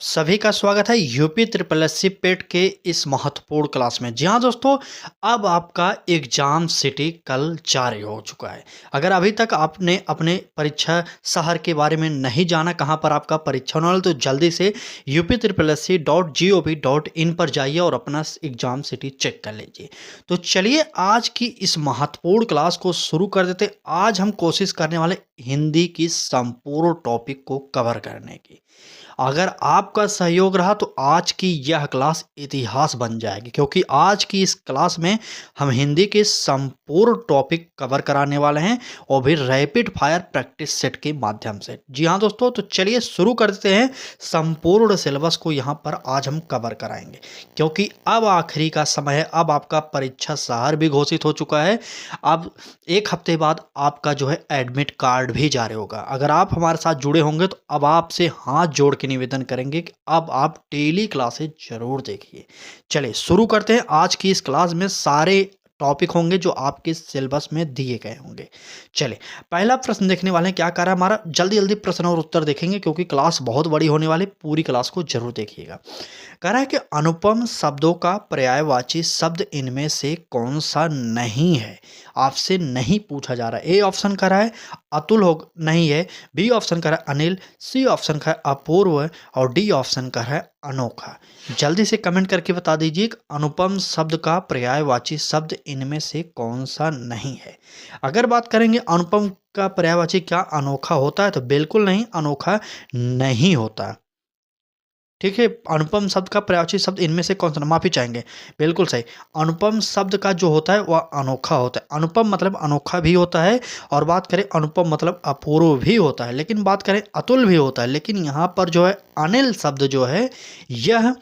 सभी का स्वागत है यूपी ट्रिपल एस सी पेट के इस महत्वपूर्ण क्लास में। जी हाँ दोस्तों, अब आपका एग्जाम सिटी कल जारी हो चुका है। अगर अभी तक आपने अपने परीक्षा शहर के बारे में नहीं जाना, कहाँ पर आपका परीक्षा होने वाला, तो जल्दी से UP SSC.gov.in पर जाइए और अपना एग्जाम सिटी चेक कर लीजिए। तो चलिए आज की इस महत्वपूर्ण क्लास को शुरू कर देते। आज हम कोशिश करने वाले हिंदी की संपूर्ण टॉपिक को कवर करने की। अगर आपका सहयोग रहा तो आज की यह क्लास इतिहास बन जाएगी, क्योंकि आज की इस क्लास में हम हिंदी के संपूर्ण टॉपिक कवर कराने वाले हैं, और भी रैपिड फायर प्रैक्टिस सेट के माध्यम से। जी हाँ दोस्तों, तो चलिए शुरू कर देते हैं। संपूर्ण सिलेबस को यहाँ पर आज हम कवर कराएंगे, क्योंकि अब आखिरी का समय है। अब आपका परीक्षा शहर भी घोषित हो चुका है। अब एक हफ्ते बाद आपका जो है एडमिट कार्ड भी जारी होगा। अगर आप हमारे साथ जुड़े होंगे तो अब आपसे हाथ जोड़ के निवेदन करेंगे कि अब आप डेली क्लासेस जरूर देखिए। चलिए शुरू करते हैं। आज की इस क्लास में सारे टॉपिक होंगे जो आपके सिलेबस में दिए गए होंगे। चलिए पहला प्रश्न देखने वाले हैं। क्या कर रहा है हमारा, जल्दी जल्दी प्रश्न और उत्तर देखेंगे क्योंकि क्लास बहुत बड़ी होने वाली। पूरी क्लास को जरूर देखिएगा। कह रहा है कि अनुपम शब्दों का पर्यायवाची शब्द इनमें से कौन सा नहीं है। आपसे नहीं पूछा जा रहा है। ए ऑप्शन कर रहा है अतुल हो नहीं है, बी ऑप्शन कर रहा है अनिल, सी ऑप्शन कर रहा है अपूर्व, और डी ऑप्शन कर रहा है अनोखा। जल्दी से कमेंट करके बता दीजिए कि अनुपम शब्द का पर्यायवाची शब्द इनमें से कौन सा नहीं है। अगर बात करेंगे अनुपम का पर्यायवाची क्या अनोखा होता है, तो बिल्कुल नहीं, अनोखा नहीं होता। ठीक है, अनुपम शब्द का पर्यायवाची शब्द इनमें से कौन सा, माफी चाहेंगे, बिल्कुल सही। अनुपम शब्द का जो होता है वह अनोखा होता है। अनुपम मतलब अनोखा भी होता है, और बात करें अनुपम मतलब अपूर्व भी होता है, लेकिन बात करें अतुल भी होता है। लेकिन यहाँ पर जो है अनिल शब्द जो है यह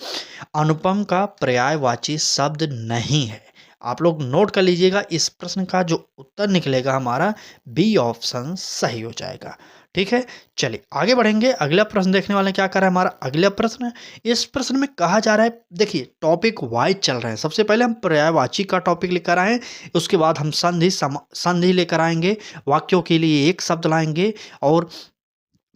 अनुपम का पर्यायवाची शब्द नहीं है। आप लोग नोट कर लीजिएगा। इस प्रश्न का जो उत्तर निकलेगा हमारा बी ऑप्शन सही हो जाएगा। ठीक है, चलिए आगे बढ़ेंगे। अगला प्रश्न देखने वाले हैं। क्या कर रहा है हमारा अगला प्रश्न। इस प्रश्न में कहा जा रहा है, देखिए टॉपिक वाइज चल रहे हैं। सबसे पहले हम पर्यायवाची का टॉपिक लेकर आए, उसके बाद हम संधि लेकर आएंगे, वाक्यों के लिए एक शब्द लाएंगे, और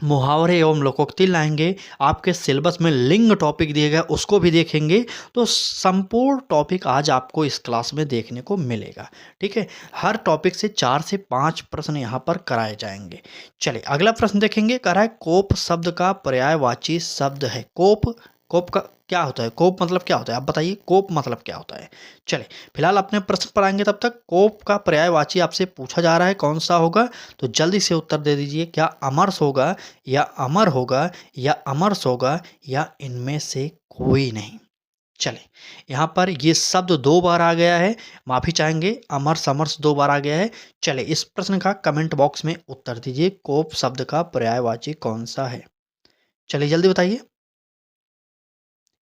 मुहावरे एवं लोकोक्ति लाएंगे। आपके सिलेबस में लिंग टॉपिक दिए गए उसको भी देखेंगे। तो संपूर्ण टॉपिक आज आपको इस क्लास में देखने को मिलेगा। ठीक है, हर टॉपिक से 4 से 5 प्रश्न यहाँ पर कराए जाएंगे। चलिए अगला प्रश्न देखेंगे। कह रहा है कोप शब्द का पर्यायवाची शब्द है। कोप, कोप का क्या होता है, कोप मतलब क्या होता है, आप बताइए कोप मतलब क्या होता है। चलिए फिलहाल अपने प्रश्न पर आएंगे, तब तक कोप का पर्यायवाची आपसे पूछा जा रहा है कौन सा होगा, तो जल्दी से उत्तर दे दीजिए। क्या अमरस होगा, या अमर होगा, या अमरस होगा, या इनमें से कोई नहीं। चले यहाँ पर ये शब्द 2 बार आ गया है, माफी चाहेंगे, अमरस अमरस 2 बार आ गया है। चले इस प्रश्न का कमेंट बॉक्स में उत्तर दीजिए, कोप शब्द का पर्यायवाची कौन सा है। चलिए जल्दी बताइए।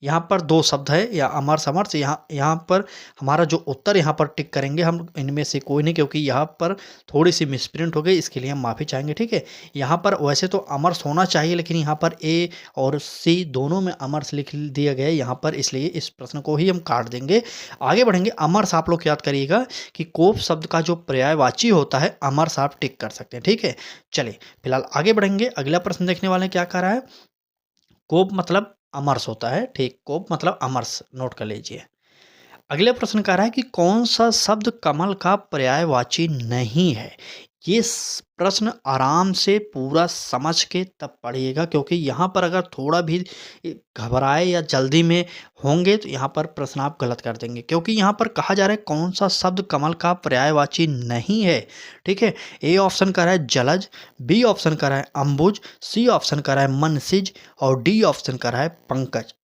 यहाँ पर 2 शब्द है, या अमर समर्थ। यहाँ पर हमारा जो उत्तर यहाँ पर टिक करेंगे हम, इनमें से कोई नहीं, क्योंकि यहाँ पर थोड़ी सी मिसप्रिंट हो गई, इसके लिए हम माफ़ी चाहेंगे। ठीक है, यहाँ पर वैसे तो अमर्स होना चाहिए, लेकिन यहाँ पर ए और सी दोनों में अमर्स लिख दिया गया है यहाँ पर, इसलिए इस प्रश्न को ही हम काट देंगे। आगे बढ़ेंगे। अमर्स आप लोग याद करिएगा कि कोप शब्द का जो पर्यायवाची होता है अमर्स आप टिक कर सकते हैं। ठीक है, चलिए फिलहाल आगे बढ़ेंगे। अगला प्रश्न देखने वाले हैं। क्या कर रहा है, कोप मतलब अमरस होता है। ठीक, कोप मतलब अमरस, नोट कर लीजिए। अगले प्रश्न कह रहा है कि कौन सा शब्द कमल का पर्यायवाची नहीं है। ये प्रश्न आराम से पूरा समझ के तब पढ़िएगा, क्योंकि यहाँ पर अगर थोड़ा भी घबराए या जल्दी में होंगे तो यहाँ पर प्रश्न आप गलत कर देंगे, क्योंकि यहाँ पर कहा जा रहा है कौन सा शब्द कमल का पर्यायवाची नहीं है। ठीक है, ए ऑप्शन कर रहा है जलज, बी ऑप्शन कर रहा है अंबुज, सी ऑप्शन कर रहा है मनसिज, और डी ऑप्शन कर रहा है पंकज।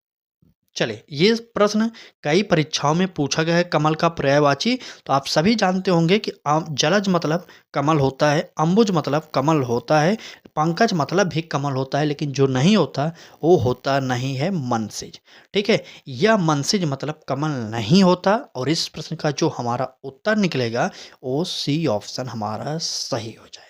चलिए ये प्रश्न कई परीक्षाओं में पूछा गया है, कमल का पर्यायवाची। तो आप सभी जानते होंगे कि जलज मतलब कमल होता है, अंबुज मतलब कमल होता है, पंकज मतलब भी कमल होता है, लेकिन जो नहीं होता वो होता नहीं है मनसिज। ठीक है, यह मनसिज मतलब कमल नहीं होता, और इस प्रश्न का जो हमारा उत्तर निकलेगा वो सी ऑप्शन हमारा सही हो जाएगा।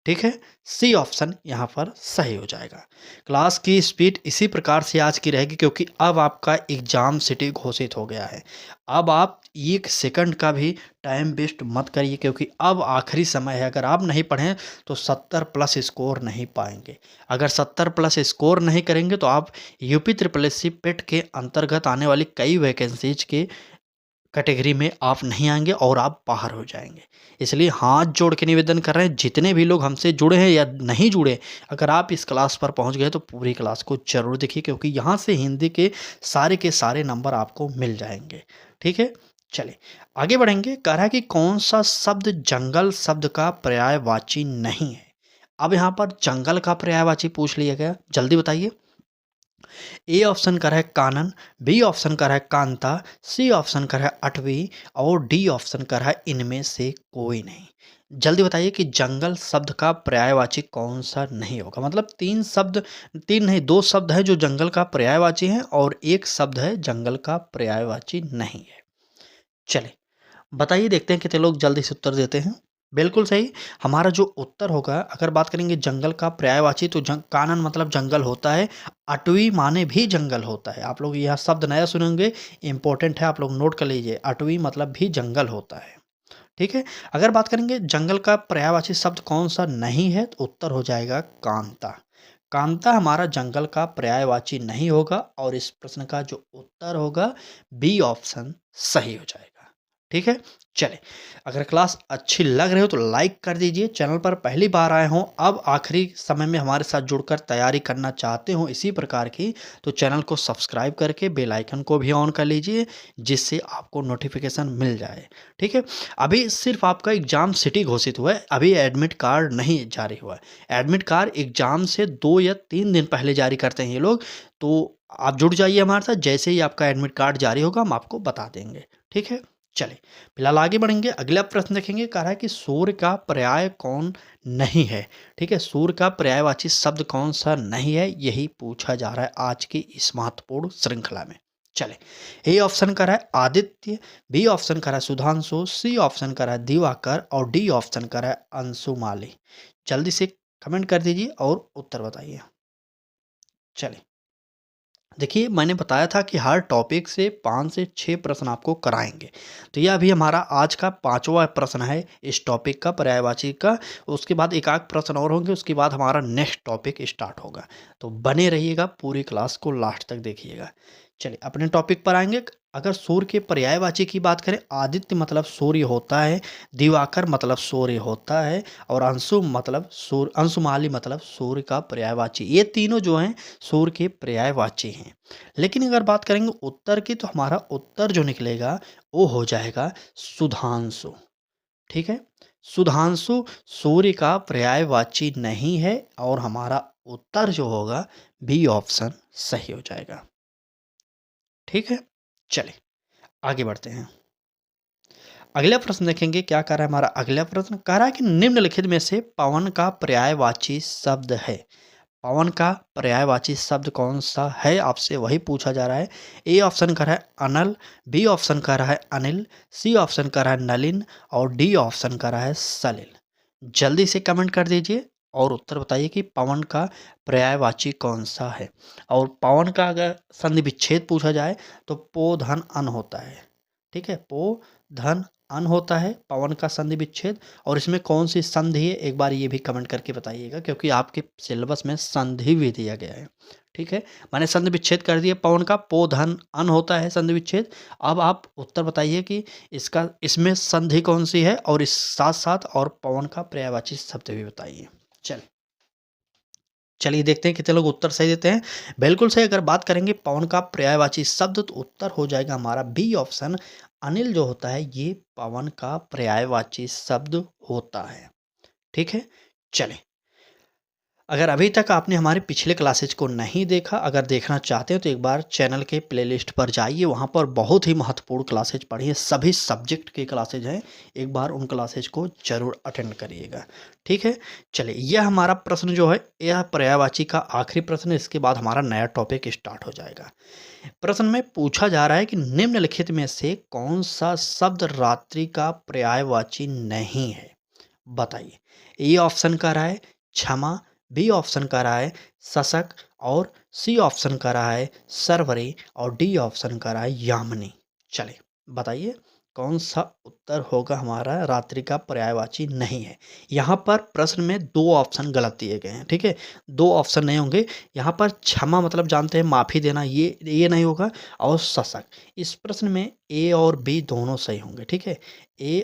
ठीक है, सी ऑप्शन यहाँ पर सही हो जाएगा। क्लास की स्पीड इसी प्रकार से आज की रहेगी, क्योंकि अब आपका एग्जाम सिटी घोषित हो गया है। अब आप 1 सेकंड का भी टाइम वेस्ट मत करिए, क्योंकि अब आखिरी समय है। अगर आप नहीं पढ़ें तो 70 प्लस स्कोर नहीं पाएँगे। अगर 70 प्लस स्कोर नहीं करेंगे तो आप यूपी ट्रिपल एससी पेट के अंतर्गत आने वाली कई वैकेंसीज के कैटेगरी में आप नहीं आएँगे और आप बाहर हो जाएँगे। इसलिए हाथ जोड़ के निवेदन कर रहे हैं, जितने भी लोग हमसे जुड़े हैं या नहीं जुड़े, अगर आप इस क्लास पर पहुँच गए तो पूरी क्लास को ज़रूर देखिए, क्योंकि यहाँ से हिंदी के सारे नंबर आपको मिल जाएँगे। ठीक है? चलिए आगे बढ़ेंगे। कह रहा है कि कौन-सा शब्द जंगल शब्द का पर्यायवाची नहीं है? अब यहाँ पर जंगल का पर्यायवाची पूछ लिया गया, जल्दी बताइए। ए ऑप्शन कर है कानन, बी ऑप्शन कर है कांता, सी ऑप्शन कर है अटवी और डी ऑप्शन कर है इनमें से कोई नहीं। जल्दी बताइए कि जंगल शब्द का पर्यायवाची कौन सा नहीं होगा। मतलब 3 शब्द, 3 नहीं 2 शब्द है जो जंगल का पर्यायवाची है और 1 शब्द है जंगल का पर्यायवाची नहीं है। चलिए बताइए, देखते हैं कितने लोग जल्दी से उत्तर देते हैं। बिल्कुल सही। हमारा जो उत्तर होगा, अगर बात करेंगे जंगल का पर्यायवाची, तो कानन मतलब जंगल होता है, अटवी माने भी जंगल होता है। आप लोग यह शब्द नया सुनेंगे, इंपॉर्टेंट है, आप लोग नोट कर लीजिए। अटवी मतलब भी जंगल होता है। ठीक है। अगर बात करेंगे जंगल का पर्यायवाची शब्द कौन सा नहीं है, तो उत्तर हो जाएगा कांता। कांता हमारा जंगल का पर्यायवाची नहीं होगा और इस प्रश्न का जो उत्तर होगा बी ऑप्शन सही हो जाएगा। ठीक है। चले, अगर क्लास अच्छी लग रही हो तो लाइक कर दीजिए। चैनल पर पहली बार आए हों, अब आखिरी समय में हमारे साथ जुड़कर तैयारी करना चाहते हो इसी प्रकार की, तो चैनल को सब्सक्राइब करके बेल आइकन को भी ऑन कर लीजिए, जिससे आपको नोटिफिकेशन मिल जाए। ठीक है। अभी सिर्फ आपका एग्जाम सिटी घोषित हुआ है, अभी एडमिट कार्ड नहीं जारी हुआ है। एडमिट कार्ड एग्जाम से 2 या 3 दिन पहले जारी करते हैं ये लोग, तो आप जुड़ जाइए हमारे साथ। जैसे ही आपका एडमिट कार्ड जारी होगा हम आपको बता देंगे। ठीक है। चलिए फिलहाल आगे बढ़ेंगे, अगला प्रश्न देखेंगे। कह रहा है कि सूर्य का पर्याय कौन नहीं है। ठीक है, सूर्य का पर्यायवाची शब्द कौन सा नहीं है, यही पूछा जा रहा है आज की इस महत्वपूर्ण श्रृंखला में। चले, ए ऑप्शन कर रहा है आदित्य, बी ऑप्शन कर रहा है सुधांशु, सी ऑप्शन कर रहा है दिवाकर और डी ऑप्शन कर रहा है अंशुमाली। जल्दी से कमेंट कर दीजिए और उत्तर बताइए। चलिए देखिए, मैंने बताया था कि हर टॉपिक से 5 से 6 प्रश्न आपको कराएंगे। तो यह अभी हमारा आज का 5वां प्रश्न है इस टॉपिक का, पर्यायवाची का। उसके बाद एक आध प्रश्न और होंगे, उसके बाद हमारा नेक्स्ट टॉपिक स्टार्ट होगा। तो बने रहिएगा, पूरी क्लास को लास्ट तक देखिएगा। चलिए अपने टॉपिक पर आएंगे। अगर सूर्य के पर्यायवाची की बात करें, आदित्य मतलब सूर्य होता है, दिवाकर मतलब सूर्य होता है और अंशु मतलब सूर्य, अंशुमाली मतलब सूर्य का पर्यायवाची। ये तीनों जो हैं सूर्य के पर्यायवाची हैं। लेकिन अगर बात करेंगे उत्तर की, तो हमारा उत्तर जो निकलेगा वो हो जाएगा सुधांशु। ठीक है, सुधांशु सूर्य का पर्यायवाची नहीं है और हमारा उत्तर जो होगा बी ऑप्शन सही हो जाएगा। ठीक है। चलिए आगे बढ़ते हैं। अगला प्रश्न देखेंगे, क्या कह रहा है हमारा अगला प्रश्न। कह रहा है कि निम्नलिखित में से पवन का पर्यायवाची शब्द है। पवन का पर्यायवाची शब्द कौन सा है, आपसे वही पूछा जा रहा है। ए ऑप्शन कर रहा है अनल, बी ऑप्शन कर रहा है अनिल, सी ऑप्शन कर रहा है नलिन और डी ऑप्शन कर रहा है सलिल। जल्दी से कमेंट कर दीजिए और उत्तर बताइए कि पवन का पर्यायवाची कौन सा है। और पवन का अगर संधि विच्छेद पूछा जाए तो पो धन अन होता है। ठीक है, पो धन अन होता है पवन का संधि विच्छेद। और इसमें कौन सी संधि है, एक बार ये भी कमेंट करके बताइएगा, क्योंकि आपके सिलेबस में संधि भी दिया गया है। ठीक है, मैंने संधि विच्छेद कर दिया, पवन का पो धन अन होता है संधि विच्छेद। अब आप उत्तर बताइए कि इसका इसमें संधि कौन सी है और इस साथ साथ और पवन का पर्यायवाची शब्द भी बताइए। चलिए देखते हैं कितने लोग उत्तर सही देते हैं। बिल्कुल सही। अगर बात करेंगे पवन का पर्यायवाची शब्द, तो उत्तर हो जाएगा हमारा बी ऑप्शन। अनिल जो होता है ये पवन का पर्यायवाची शब्द होता है। ठीक है। चलें, अगर अभी तक आपने हमारे पिछले क्लासेज को नहीं देखा, अगर देखना चाहते हैं तो एक बार चैनल के प्लेलिस्ट पर जाइए, वहाँ पर बहुत ही महत्वपूर्ण क्लासेज पढ़ी हैं, सभी सब्जेक्ट के क्लासेज हैं। एक बार उन क्लासेज को जरूर अटेंड करिएगा। ठीक है। चलिए, यह हमारा प्रश्न जो है, यह पर्यायवाची का आखिरी प्रश्न है। इसके बाद हमारा नया टॉपिक स्टार्ट हो जाएगा। प्रश्न में पूछा जा रहा है कि निम्नलिखित में से कौन सा शब्द रात्रि का पर्यायवाची नहीं है, बताइए। ए ऑप्शन का रहा है क्षमा, बी ऑप्शन का रहा है शशक और सी ऑप्शन का रहा है सरवरी और डी ऑप्शन का रहा है यामिनी। चलिए बताइए कौन सा उत्तर होगा हमारा? रात्रि का पर्यायवाची नहीं है। यहाँ पर प्रश्न में 2 ऑप्शन गलत दिए गए हैं, ठीक है? 2 ऑप्शन नहीं होंगे। यहाँ पर क्षमा मतलब जानते हैं माफ़ी देना, ये नहीं होगा, और शशक। इस प्रश्न में ए और बी दोनों सही होंगे, ठीक है? ए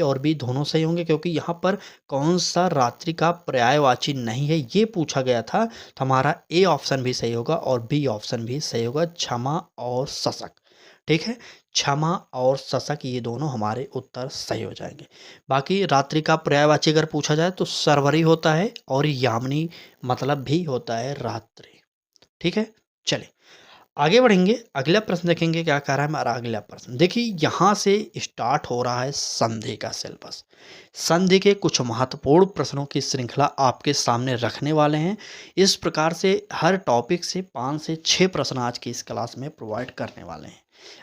और बी दोनों सही होंगे, क्योंकि यहाँ पर कौन सा रात्रि का पर्यायवाची नहीं है ये पूछा गया था, तो हमारा ए ऑप्शन भी सही होगा और बी ऑप्शन भी सही होगा, क्षमा और शशक। ठीक है, क्षमा और शशक ये दोनों हमारे उत्तर सही हो जाएंगे। बाकी रात्रि का पर्यायवाची अगर पूछा जाए तो सर्वरी होता है और यामिनी मतलब भी होता है रात्रि। ठीक है, चलिए आगे बढ़ेंगे। अगला प्रश्न देखेंगे क्या कह रहा है हमारा अगला प्रश्न। देखिए यहाँ से स्टार्ट हो रहा है संधि का सिलेबस। संधि के कुछ महत्वपूर्ण प्रश्नों की श्रृंखला आपके सामने रखने वाले हैं। इस प्रकार से हर टॉपिक से 5 से 6 प्रश्न आज की इस क्लास में प्रोवाइड करने वाले हैं।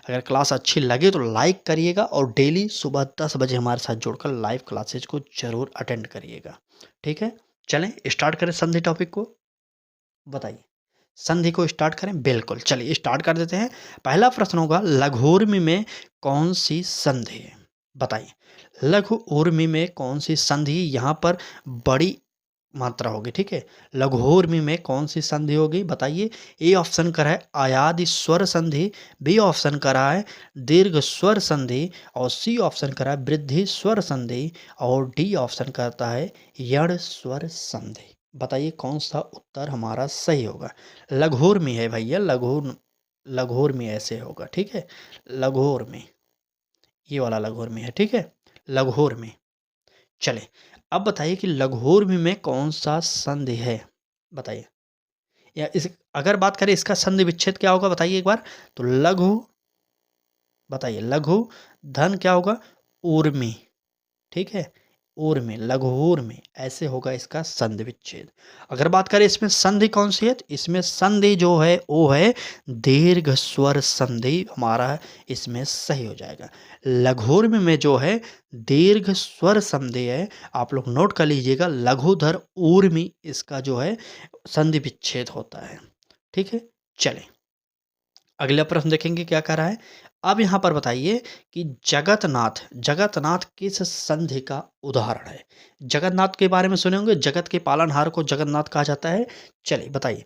अगर क्लास अच्छी लगे तो लाइक करिएगा और डेली सुबह 10 बजे हमारे साथ जुड़कर लाइव क्लासेज को जरूर अटेंड करिएगा। ठीक है, चलें स्टार्ट करें संधि टॉपिक को। बताइए, संधि को स्टार्ट करें? बिल्कुल, चलिए स्टार्ट कर देते हैं। पहला प्रश्न होगा, लघु ऊर्मी में कौन सी संधि है? बताइए, लघु ऊर्मी में कौन सी संधि यहाँ पर बड़ी मात्रा होगी? ठीक है, लघु ऊर्मी में कौन सी संधि होगी? बताइए। ए ऑप्शन कर है आयादी स्वर संधि, बी ऑप्शन कर रहा है दीर्घ स्वर संधि, और सी ऑप्शन कर रहा है वृद्धि स्वर संधि, और डी ऑप्शन करता है यण स्वर संधि। बताइए कौन सा उत्तर हमारा सही होगा? लघोर में है भैया, लघोर में ऐसे होगा। ठीक है, लघोर में, ये वाला लघोर में है। ठीक है, लघोर में। चले अब बताइए कि लघोर में कौन सा संधि है? बताइए, या इस अगर बात करें इसका संधि विच्छेद क्या होगा बताइए एक बार। तो लघु, बताइए लघु धन क्या होगा? ऊर्मी। ठीक है, ऊर्मी, लघु ऊर्मी ऐसे होगा इसका संधि विच्छेद। अगर बात करें इसमें संधि कौन सी है, तो इसमें संधि जो है वो है दीर्घ स्वर संधि हमारा इसमें सही हो जाएगा। लघुर्मी में जो है दीर्घ स्वर संधि है, आप लोग नोट कर लीजिएगा। लघुधर ऊर्मी इसका जो है संधि विच्छेद होता है। ठीक है, चलें अगला प्रश्न देखेंगे क्या कह रहा है। अब यहाँ पर बताइए कि जगतनाथ, जगतनाथ किस संधि का उदाहरण है? जगन्नाथ के बारे में सुने होंगे, जगत के पालनहार को जगन्नाथ कहा जाता है। चलिए बताइए।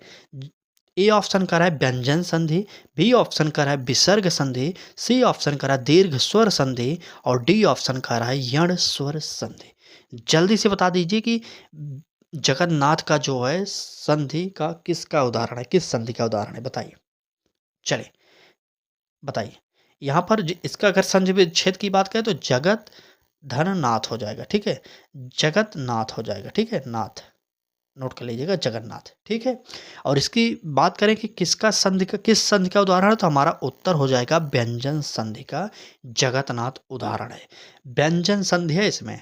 ए ऑप्शन कर रहा है व्यंजन संधि, बी ऑप्शन कर रहा है विसर्ग संधि, सी ऑप्शन कर रहा है दीर्घ स्वर संधि, और डी ऑप्शन कर रहा है यण स्वर संधि। जल्दी से बता दीजिए कि जगन्नाथ का जो है संधि का किसका उदाहरण है, किस संधि का उदाहरण है? बताइए, चलिए बताइए। यहाँ पर इसका अगर संधि विच्छेद की बात करें तो जगत धन नाथ हो जाएगा। ठीक है, जगत नाथ हो जाएगा। ठीक है, नाथ नोट कर लीजिएगा, जगन्नाथ। ठीक है, और इसकी बात करें कि किसका संधि का, किस संधि का उदाहरण है, तो हमारा उत्तर हो जाएगा व्यंजन संधि का जगतनाथ उदाहरण है। व्यंजन संधि है इसमें।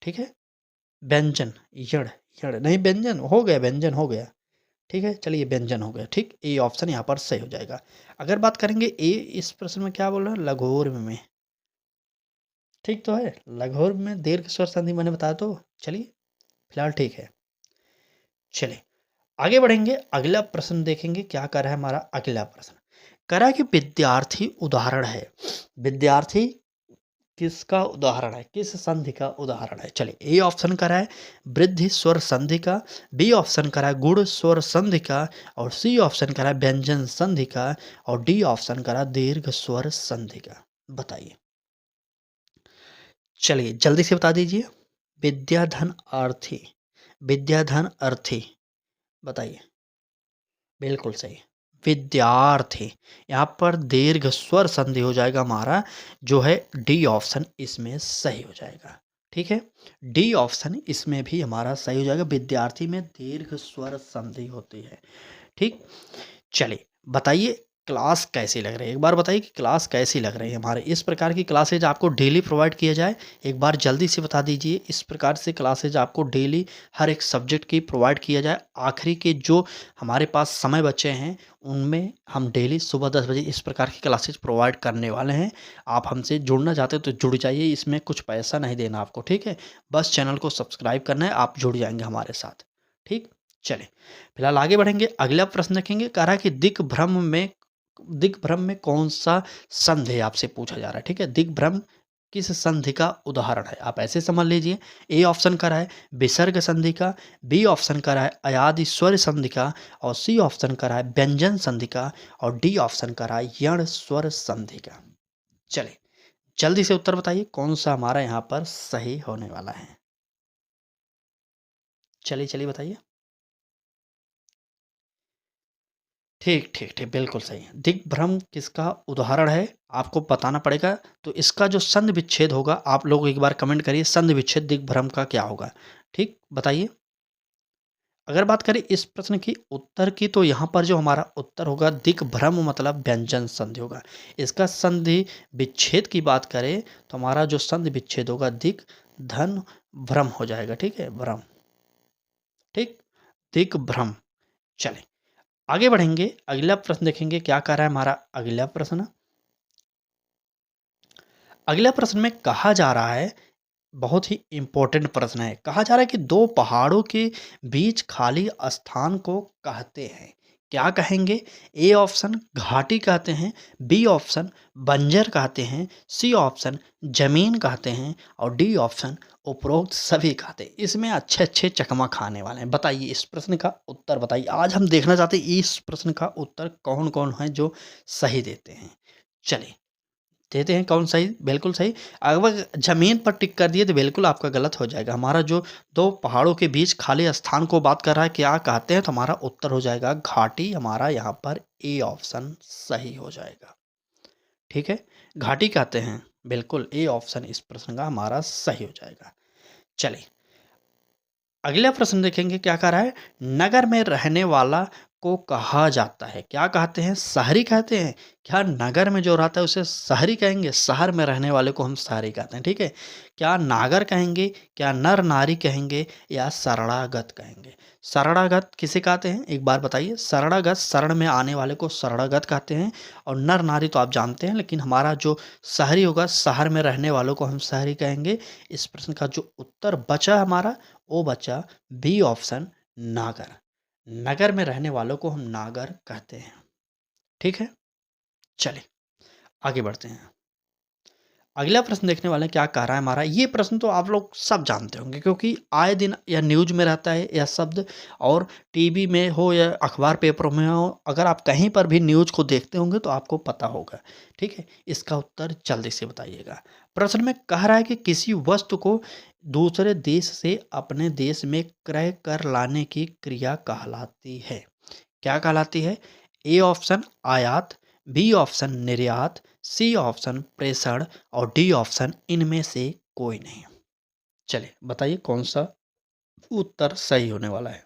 ठीक है, व्यंजन, यण, यण नहीं व्यंजन हो गया, व्यंजन हो गया। ठीक है, चलिए व्यंजन हो गया। ठीक, ए ऑप्शन यहाँ पर सही हो जाएगा। अगर बात करेंगे ए, इस प्रश्न में क्या बोल रहे हैं? लघोर में। ठीक तो है, लघोर में दीर्घ स्वर संधि मैंने बताया, तो चलिए फिलहाल ठीक है। चलिए आगे बढ़ेंगे, अगला प्रश्न देखेंगे क्या कर रहा है हमारा अगला प्रश्न। करा कि विद्यार्थी उदाहरण है। विद्यार्थी किसका उदाहरण है, किस संधि का उदाहरण है? चलिए ए ऑप्शन करा है वृद्धि स्वर संधि का, बी ऑप्शन करा है गुण स्वर संधि का, और सी ऑप्शन करा है व्यंजन संधि का, और डी ऑप्शन करा दीर्घ स्वर संधि का। बताइए, चलिए जल्दी से बता दीजिए। विद्याधन अर्थी, विद्याधन अर्थी, बताइए। बिल्कुल सही, विद्यार्थी। यहाँ पर दीर्घ स्वर संधि हो जाएगा हमारा जो है डी ऑप्शन इसमें सही हो जाएगा। ठीक है, डी ऑप्शन इसमें भी हमारा सही हो जाएगा। विद्यार्थी में दीर्घ स्वर संधि होती है। ठीक, चलिए बताइए क्लास कैसी लग रही है, एक बार बताइए कि क्लास कैसी लग रही है। हमारे इस प्रकार की क्लासेज आपको डेली प्रोवाइड किया जाए, एक बार जल्दी से बता दीजिए। इस प्रकार से क्लासेज आपको डेली हर एक सब्जेक्ट की प्रोवाइड किया जाए। आखिरी के जो हमारे पास समय बचे हैं उनमें हम डेली सुबह 10 बजे इस प्रकार की क्लासेज प्रोवाइड करने वाले हैं। आप हमसे जुड़ना चाहते हो तो जुड़ जाइए, इसमें कुछ पैसा नहीं देना आपको। ठीक है, बस चैनल को सब्सक्राइब करना है, आप जुड़ जाएंगे हमारे साथ। ठीक, चलें फिलहाल आगे बढ़ेंगे, अगला प्रश्न देखेंगे। कह रहा है कि दिक् भ्रम में दिग्भ्रम में कौन सा संधि आपसे पूछा जा रहा है, ठीक है। दिग्भ्रम किस संधि का उदाहरण है, आप ऐसे समझ लीजिए। ए ऑप्शन का रहा है विसर्ग संधि का, बी ऑप्शन का रहा है अयादि स्वर संधि का, और सी ऑप्शन का रहा है व्यंजन संधि का, और डी ऑप्शन का रहा है यण स्वर संधि का। चलिए जल्दी से उत्तर बताइए कौन सा हमारा यहाँ पर सही होने वाला है। चलिए चलिए बताइए। ठीक ठीक ठीक, बिल्कुल सही है। दिग्भ्रम किसका उदाहरण है आपको बताना पड़ेगा। तो इसका जो संधि विच्छेद होगा, आप लोग एक बार कमेंट करिए संधि विच्छेद दिग्भ्रम का क्या होगा। ठीक बताइए। अगर बात करें इस प्रश्न की उत्तर की, तो यहाँ पर जो हमारा उत्तर होगा दिग्भ्रम मतलब व्यंजन संधि होगा। इसका संधि विच्छेद की बात करें तो हमारा जो संधि विच्छेद होगा दिग धन भ्रम हो जाएगा, ठीक है, भ्रम, ठीक, दिग्भ्रम। चलें आगे बढ़ेंगे, अगला प्रश्न देखेंगे क्या कह रहा है हमारा अगला प्रश्न। अगला प्रश्न में कहा जा रहा है, बहुत ही इंपॉर्टेंट प्रश्न है। कहा जा रहा है कि दो पहाड़ों के बीच खाली स्थान को कहते हैं, क्या कहेंगे। ए ऑप्शन घाटी कहते हैं, बी ऑप्शन बंजर कहते हैं, सी ऑप्शन जमीन कहते हैं, और डी ऑप्शन उपरोक्त सभी कहते हैं। इसमें अच्छे अच्छे चकमा खाने वाले हैं। बताइए इस प्रश्न का उत्तर बताइए। आज हम देखना चाहते हैं इस प्रश्न का उत्तर कौन कौन है जो सही देते हैं। चलिए देते हैं कौन सही, बिल्कुल सही। अगर ज़मीन पर टिक कर दिए तो बिल्कुल आपका गलत हो जाएगा। हमारा जो दो पहाड़ों के बीच खाली स्थान को बात कर रहा है क्या कहते हैं, तो हमारा उत्तर हो जाएगा घाटी। हमारा यहाँ पर ए ऑप्शन सही हो जाएगा, ठीक है, घाटी कहते हैं, बिल्कुल ए ऑप्शन इस प्रश्न का हमारा सही हो जाएगा। चलिए अगला प्रश्न देखेंगे क्या कह रहा है। नगर में रहने वाला को कहा जाता है, क्या कहते हैं, शहरी कहते हैं। क्या नगर में जो रहता है उसे शहरी कहेंगे, शहर में रहने वाले को हम शहरी कहते हैं, ठीक है। क्या नागर कहेंगे, क्या नर नारी कहेंगे, या शरणागत कहेंगे। शरणागत किसे कहते हैं एक बार बताइए। शरणागत शरण में आने वाले को शरणागत कहते हैं, और नर नारी तो आप जानते हैं, लेकिन हमारा जो शहरी होगा शहर में रहने वालों को हम शहरी कहेंगे। इस प्रश्न का जो उत्तर बचा हमारा वो बचा बी ऑप्शन नागर। नगर में रहने वालों को हम नागर कहते हैं, ठीक है। चलिए आगे बढ़ते हैं। अगला प्रश्न देखने वाले हैं क्या कह रहा है हमारा। ये प्रश्न तो आप लोग सब जानते होंगे क्योंकि आए दिन या न्यूज में रहता है यह शब्द, और टीवी में हो या अखबार पेपरों में हो, अगर आप कहीं पर भी न्यूज को देखते होंगे तो आपको पता होगा, ठीक है। इसका उत्तर जल्दी से बताइएगा। प्रश्न में कह रहा है कि किसी वस्तु को दूसरे देश से अपने देश में क्रय कर लाने की क्रिया कहलाती है, क्या कहलाती है। ए ऑप्शन आयात, बी ऑप्शन निर्यात, सी ऑप्शन प्रेषण, और डी ऑप्शन इनमें से कोई नहीं। चलिए बताइए कौन सा उत्तर सही होने वाला है।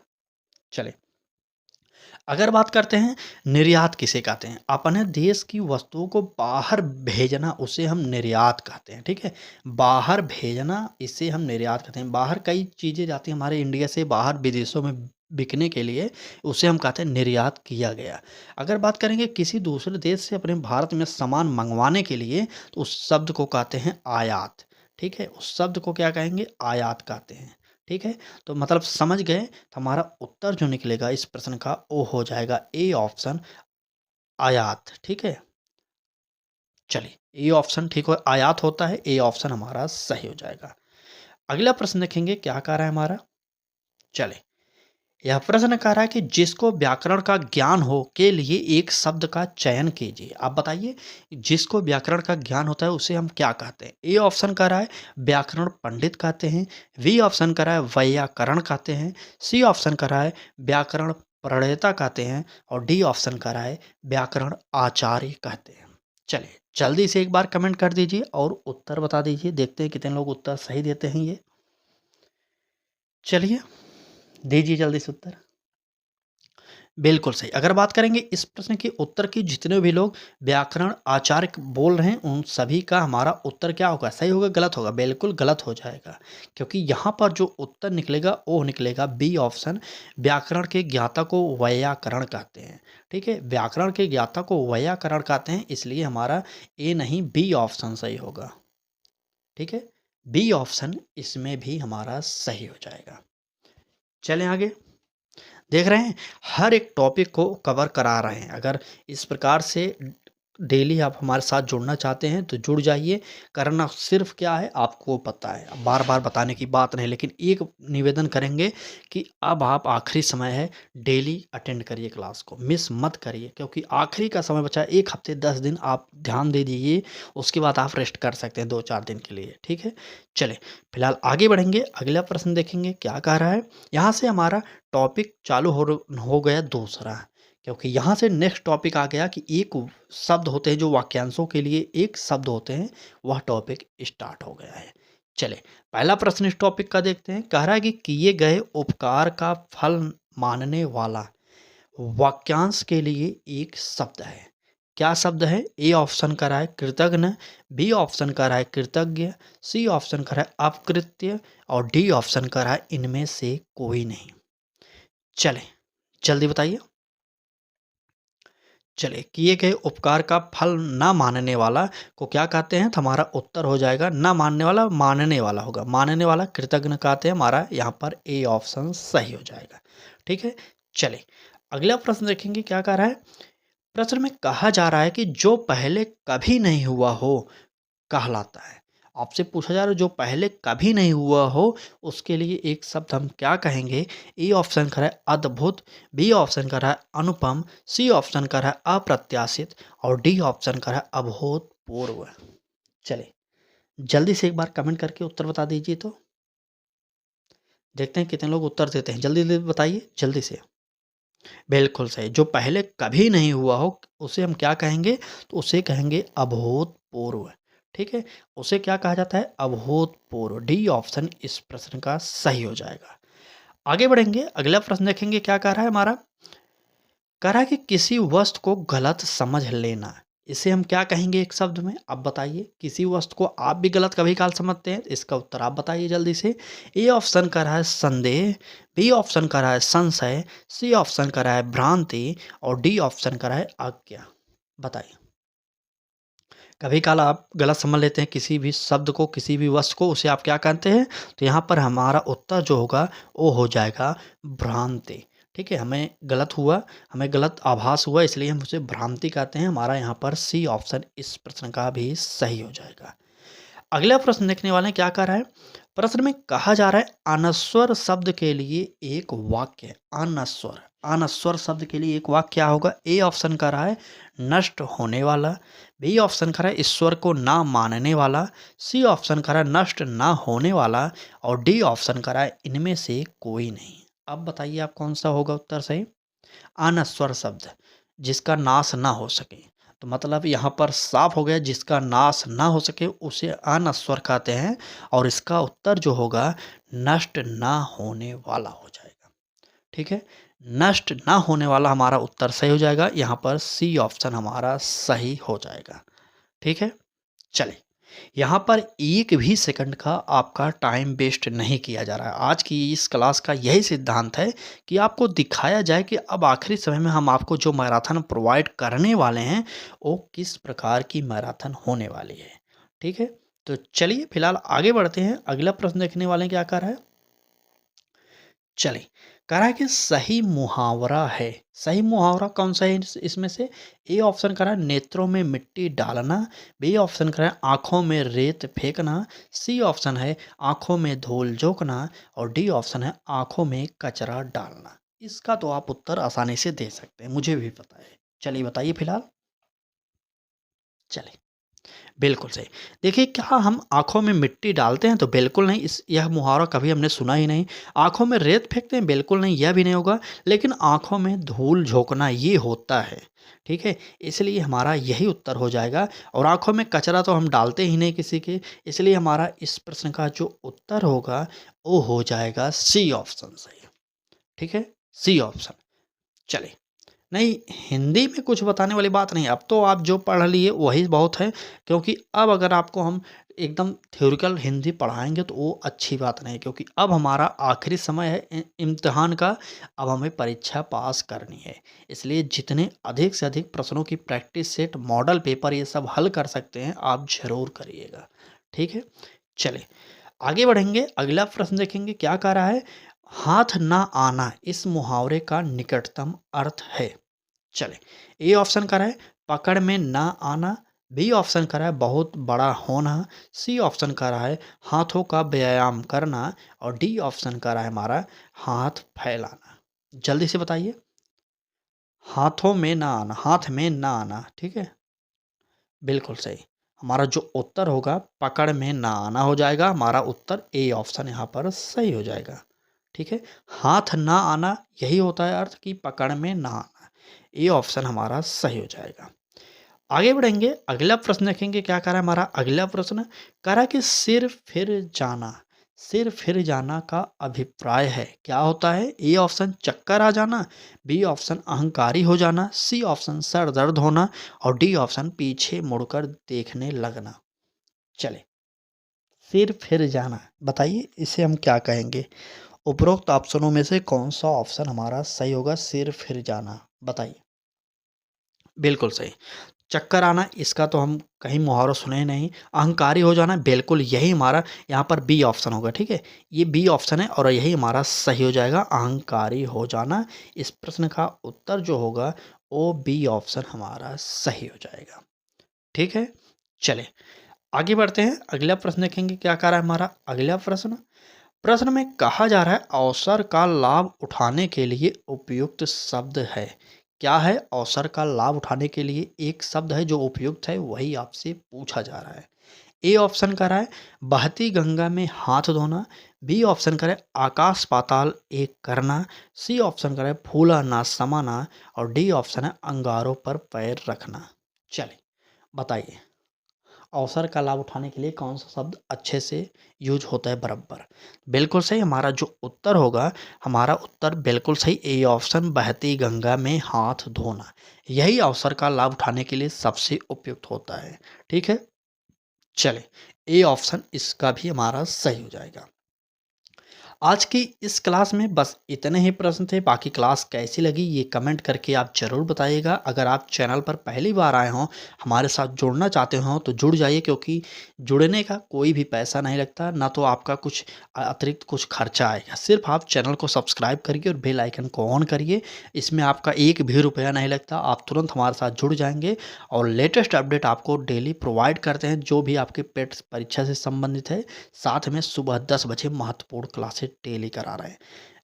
चलिए अगर बात करते हैं निर्यात किसे कहते हैं, अपने देश की वस्तुओं को बाहर भेजना उसे हम निर्यात कहते हैं, ठीक है। बाहर भेजना इसे हम निर्यात कहते हैं। बाहर कई चीज़ें जाती हैं हमारे इंडिया से बाहर विदेशों में बिकने के लिए, उसे हम कहते हैं निर्यात किया गया। अगर बात करेंगे किसी दूसरे देश से अपने भारत में सामान मंगवाने के लिए, तो उस शब्द को कहते हैं आयात, ठीक है। उस शब्द को क्या कहेंगे, आयात कहते हैं, ठीक है। तो मतलब समझ गए, तो हमारा उत्तर जो निकलेगा इस प्रश्न का वो हो जाएगा ए ऑप्शन आयात, ठीक है। चलिए ए ऑप्शन ठीक हो, आयात होता है, ए ऑप्शन हमारा सही हो जाएगा। अगला प्रश्न देखेंगे क्या कह रहा है हमारा। चले यह प्रश्न कह रहा है कि जिसको व्याकरण का ज्ञान हो के लिए एक शब्द का चयन कीजिए। आप बताइए जिसको व्याकरण का ज्ञान होता है उसे हम क्या कहते हैं। ए ऑप्शन कह रहा है व्याकरण पंडित कहते हैं, बी ऑप्शन कह रहा है वैयाकरण कहते हैं, सी ऑप्शन कह रहा है व्याकरण प्रणेता कहते हैं, और डी ऑप्शन कह रहा है व्याकरण आचार्य कहते हैं। चलिए जल्दी से एक बार कमेंट कर दीजिए और उत्तर बता दीजिए, देखते हैं कितने लोग उत्तर सही देते हैं ये। चलिए दीजिए जल्दी से उत्तर। बिल्कुल सही। अगर बात करेंगे इस प्रश्न के उत्तर की, जितने भी लोग व्याकरण आचार्य बोल रहे हैं उन सभी का हमारा उत्तर क्या होगा, सही होगा गलत होगा, बिल्कुल गलत हो जाएगा। क्योंकि यहाँ पर जो उत्तर निकलेगा वो निकलेगा बी ऑप्शन, व्याकरण के ज्ञाता को वैयाकरण कहते हैं, ठीक है। व्याकरण के ज्ञाता को वैयाकरण कहते हैं, इसलिए हमारा ए नहीं बी ऑप्शन सही होगा, ठीक है। बी ऑप्शन इसमें भी हमारा सही हो जाएगा। चलें आगे देख रहे हैं, हर एक टॉपिक को कवर करा रहे हैं। अगर इस प्रकार से डेली आप हमारे साथ जुड़ना चाहते हैं तो जुड़ जाइए। करना सिर्फ क्या है आपको पता है, अब बार-बार बताने की बात नहीं, लेकिन एक निवेदन करेंगे कि अब आप आखिरी समय है, डेली अटेंड करिए क्लास को, मिस मत करिए, क्योंकि आखिरी का समय बचा है 1 हफ्ते 10 दिन, आप ध्यान दे दीजिए, उसके बाद आप रेस्ट कर सकते हैं 2-4 दिन के लिए, ठीक है? चलें, फिलहाल आगे बढ़ेंगे, अगला प्रश्न देखेंगे क्या कह रहा है। यहाँ से हमारा टॉपिक चालू हो गया दूसरा, क्योंकि यहाँ से नेक्स्ट टॉपिक आ गया कि एक शब्द होते हैं जो वाक्यांशों के लिए एक शब्द होते हैं, वह टॉपिक स्टार्ट हो गया है। चले, पहला प्रश्न इस टॉपिक का देखते हैं। कह रहा है कि किए गए उपकार का फल मानने वाला वाक्यांश के लिए एक शब्द है। क्या शब्द है? ए ऑप्शन कर रहा है कृतघ्न, बी ऑप्शन कर रहा है कृतज्ञ, सी ऑप्शन कर रहा है अपकृत्य और डी ऑप्शन कर रहा है इनमें से कोई नहीं। चले, जल्दी बताइए। चलिए, किए गए उपकार का फल ना मानने वाला को क्या कहते हैं? तो हमारा उत्तर हो जाएगा ना मानने वाला, मानने वाला होगा। मानने वाला कृतज्ञ कहते हैं, हमारा यहाँ पर ए ऑप्शन सही हो जाएगा। ठीक है, चलिए अगला प्रश्न देखेंगे क्या कह रहा है। प्रश्न में कहा जा रहा है कि जो पहले कभी नहीं हुआ हो कहलाता है। आपसे पूछा जा रहा है जो पहले कभी नहीं हुआ हो उसके लिए एक शब्द हम क्या कहेंगे? ए ऑप्शन कर रहा है अद्भुत, बी ऑप्शन कर रहा है अनुपम, सी ऑप्शन कर रहा है अप्रत्याशित और डी ऑप्शन कर रहा है अभूतपूर्व। चले, जल्दी से एक बार कमेंट करके उत्तर बता दीजिए तो देखते हैं कितने लोग उत्तर देते हैं। जल्दी जल्दी बताइए, जल्दी से। बिल्कुल सही, जो पहले कभी नहीं हुआ हो उसे हम क्या कहेंगे? तो उसे कहेंगे अभूतपूर्व। ठीक है, उसे क्या कहा जाता है? अभूतपूर्व। डी ऑप्शन इस प्रश्न का सही हो जाएगा। आगे बढ़ेंगे, अगला प्रश्न देखेंगे क्या कह रहा है हमारा। कह रहा है कि किसी वस्तु को गलत समझ लेना, इसे हम क्या कहेंगे एक शब्द में? आप बताइए, किसी वस्तु को आप भी गलत कभी काल समझते हैं, इसका उत्तर आप बताइए जल्दी से। ए ऑप्शन का रहा है संदेह, बी ऑप्शन का रहा है संशय, सी ऑप्शन का रहा है भ्रांति और डी ऑप्शन का रहा है आज्ञा। बताइए, कभी काल आप गलत समझ लेते हैं किसी भी शब्द को, किसी भी वस्तु को, उसे आप क्या कहते हैं? तो यहाँ पर हमारा उत्तर जो होगा वो हो जाएगा भ्रांति। ठीक है, हमें गलत हुआ, हमें गलत आभास हुआ, इसलिए हम उसे भ्रांति कहते हैं। हमारा यहाँ पर सी ऑप्शन इस प्रश्न का भी सही हो जाएगा। अगला प्रश्न देखने वाले हैं क्या कह रहा है। प्रश्न में कहा जा रहा है अनस्वर शब्द के लिए एक वाक्य है। अनस्वर, अनस्वर शब्द के लिए एक वाक्य क्या होगा? ए ऑप्शन का रहा है नष्ट होने वाला, बी ऑप्शन का रहा है ईश्वर को ना मानने वाला, सी ऑप्शन का रहा है नष्ट ना होने वाला और डी ऑप्शन का रहा है इनमें से कोई नहीं। अब बताइए आप कौन सा होगा उत्तर सही? अनस्वर शब्द, जिसका नाश ना हो सके, तो मतलब यहाँ पर साफ हो गया, जिसका नाश ना हो सके उसे अनस्वर कहते हैं और इसका उत्तर जो होगा नष्ट ना होने वाला हो जाएगा। ठीक है, नष्ट ना होने वाला हमारा उत्तर सही हो जाएगा। यहाँ पर सी ऑप्शन हमारा सही हो जाएगा। ठीक है, चलें, यहाँ पर एक भी सेकंड का आपका टाइम वेस्ट नहीं किया जा रहा है। आज की इस क्लास का यही सिद्धांत है कि आपको दिखाया जाए कि अब आखिरी समय में हम आपको जो मैराथन प्रोवाइड करने वाले हैं वो किस प्रकार की मैराथन होने वाली है। ठीक है, तो चलिए फिलहाल आगे बढ़ते हैं। अगला प्रश्न देखने वाले हैं क्या कर रहा है। चलिए, कह रहा है कि सही मुहावरा है। सही मुहावरा कौन सा है इसमें से? ए ऑप्शन कह रहा है नेत्रों में मिट्टी डालना, बी ऑप्शन कह रहा है आँखों में रेत फेंकना, सी ऑप्शन है आँखों में धूल झोंकना और डी ऑप्शन है आँखों में कचरा डालना। इसका तो आप उत्तर आसानी से दे सकते हैं, मुझे भी पता है। चलिए बताइए फिलहाल। चलिए, बिल्कुल सही। देखिए, क्या हम आँखों में मिट्टी डालते हैं? तो बिल्कुल नहीं, इस यह मुहावरा कभी हमने सुना ही नहीं। आँखों में रेत फेंकते हैं? बिल्कुल नहीं, यह भी नहीं होगा। लेकिन आँखों में धूल झोंकना ये होता है, ठीक है? इसलिए हमारा यही उत्तर हो जाएगा और आँखों में कचरा तो हम डालते ही नहीं किसी के, इसलिए हमारा इस प्रश्न का जो उत्तर होगा वो हो जाएगा सी ऑप्शन सही। ठीक है, सी ऑप्शन। चलिए, नहीं, हिंदी में कुछ बताने वाली बात नहीं, अब तो आप जो पढ़ लिए वही बहुत है, क्योंकि अब अगर आपको हम एकदम थ्योरिकल हिंदी पढ़ाएँगे तो वो अच्छी बात नहीं, क्योंकि अब हमारा आखिरी समय है इम्तिहान का, अब हमें परीक्षा पास करनी है। इसलिए जितने अधिक से अधिक प्रश्नों की प्रैक्टिस सेट, मॉडल पेपर ये सब हल कर सकते हैं, आप ज़रूर करिएगा। ठीक है? चलिए, आगे बढ़ेंगे, अगला प्रश्न देखेंगे क्या कह रहा है। हाथ ना आना इस मुहावरे का निकटतम अर्थ है। चले, ए ऑप्शन करा है पकड़ में ना आना, बी ऑप्शन करा है बहुत बड़ा होना, सी ऑप्शन करा है हाथों का व्यायाम करना और डी ऑप्शन करा है हमारा हाथ फैलाना। जल्दी से बताइए। हाथों में ना आना, हाथ में ना आना, ठीक है, बिल्कुल सही। हमारा जो उत्तर होगा पकड़ में ना आना हो जाएगा, हमारा उत्तर ए ऑप्शन यहाँ पर सही हो जाएगा। ठीक है, हाथ ना आना यही होता है अर्थ कि पकड़ में ना आना। ए ऑप्शन हमारा सही हो जाएगा। आगे बढ़ेंगे, अगला प्रश्न देखेंगे क्या कह रहा है हमारा अगला प्रश्न। कह रहा है कि सिर फिर जाना, सिर फिर जाना का अभिप्राय है क्या होता है। ए ऑप्शन चक्कर आ जाना, बी ऑप्शन अहंकारी हो जाना, सी ऑप्शन सर दर्द होना और डी ऑप्शन पीछे मुड़कर देखने लगना। चले, सिर फिर जाना, बताइए इसे हम क्या कहेंगे। उपरोक्त ऑप्शनों में से कौन सा ऑप्शन हमारा सही होगा। सिर फिर जाना, बताइए। बिल्कुल सही। चक्कर आना इसका तो हम कहीं मुहावरा सुने ही नहीं। अहंकारी हो जाना बिल्कुल यही हमारा यहाँ पर बी ऑप्शन होगा। ठीक है, ये बी ऑप्शन है और यही हमारा सही हो जाएगा, अहंकारी हो जाना। इस प्रश्न का उत्तर जो होगा वो बी ऑप्शन हमारा सही हो जाएगा। ठीक है, चले आगे बढ़ते हैं, अगला प्रश्न देखेंगे क्या कह रहा है हमारा अगला प्रश्न। प्रश्न में कहा जा रहा है अवसर का लाभ उठाने के लिए उपयुक्त शब्द है। क्या है अवसर का लाभ उठाने के लिए एक शब्द है जो उपयुक्त है, वही आपसे पूछा जा रहा है। ए ऑप्शन का रहा है बहती गंगा में हाथ धोना, बी ऑप्शन का है आकाश पाताल एक करना, सी ऑप्शन का है फूला ना समाना और डी ऑप्शन है अंगारों पर पैर रखना। चलिए बताइए, अवसर का लाभ उठाने के लिए कौन सा शब्द अच्छे से यूज होता है बराबर। बिल्कुल सही, हमारा जो उत्तर होगा, हमारा उत्तर बिल्कुल सही ए ऑप्शन बहती गंगा में हाथ धोना, यही अवसर का लाभ उठाने के लिए सबसे उपयुक्त होता है। ठीक है, चले ए ऑप्शन इसका भी हमारा सही हो जाएगा। आज की इस क्लास में बस इतने ही प्रश्न थे। बाकी क्लास कैसी लगी ये कमेंट करके आप ज़रूर बताइएगा। अगर आप चैनल पर पहली बार आए हों, हमारे साथ जुड़ना चाहते हो तो जुड़ जाइए, क्योंकि जुड़ने का कोई भी पैसा नहीं लगता, ना तो आपका कुछ अतिरिक्त कुछ खर्चा आएगा। सिर्फ आप चैनल को सब्सक्राइब करिए और बेल आइकन को ऑन करिए। इसमें आपका एक भी रुपया नहीं लगता, आप तुरंत हमारे साथ जुड़ जाएंगे और लेटेस्ट अपडेट आपको डेली प्रोवाइड करते हैं, जो भी आपके पेट परीक्षा से संबंधित है। साथ में सुबह 10 बजे महत्वपूर्ण क्लासेस डेली करा रहे हैं।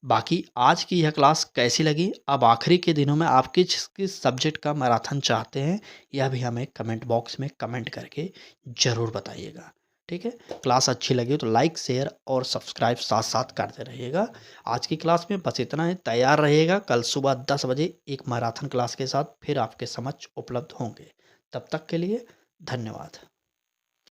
बाकी आज की यह क्लास कैसी लगी, अब आखिरी के दिनों में आप किस किस सब्जेक्ट का मैराथन चाहते हैं, यह भी हमें कमेंट बॉक्स में कमेंट करके ज़रूर बताइएगा। ठीक है, क्लास अच्छी लगी तो लाइक शेयर और सब्सक्राइब साथ साथ करते रहिएगा। आज की क्लास में बस इतना ही, तैयार रहिएगा, कल सुबह 10 बजे एक मैराथन क्लास के साथ फिर आपके समक्ष उपलब्ध होंगे। तब तक के लिए धन्यवाद।